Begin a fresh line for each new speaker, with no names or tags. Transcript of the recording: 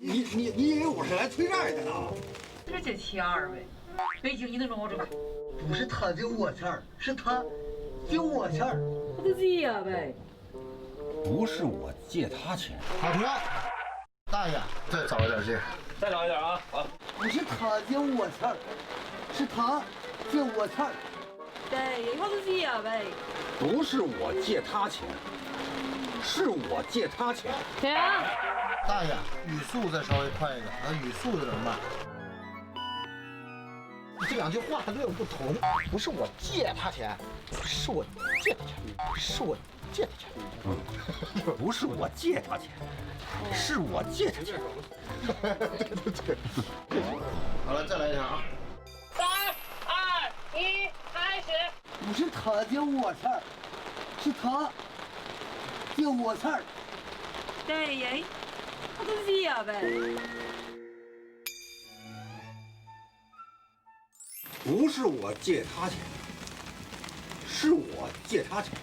你以为我是来催债的呢？
这借钱儿呗，北京你能让我这么？
不是他借我钱儿，是他借我钱儿。
我就借呀呗。
不是我借他钱。
好停！大爷，再找一点借。
再找一点啊！好。
不是他借我钱儿，是他借我钱儿。
对，我就借呀呗。
不是我借他钱，是我借他钱。
停！
大爷，语速再稍微快一点，他语速有点慢。这两句话略有不同。
不是我借他钱，是我借他钱，是我借他钱。
不是我借他钱，是我借他钱。
对。好了，再来一下啊。
3、2、1，开始。
不是他借我钱儿，是他借我钱儿。
对呀，我就借呀呗。
不是我借他钱，是我借他钱。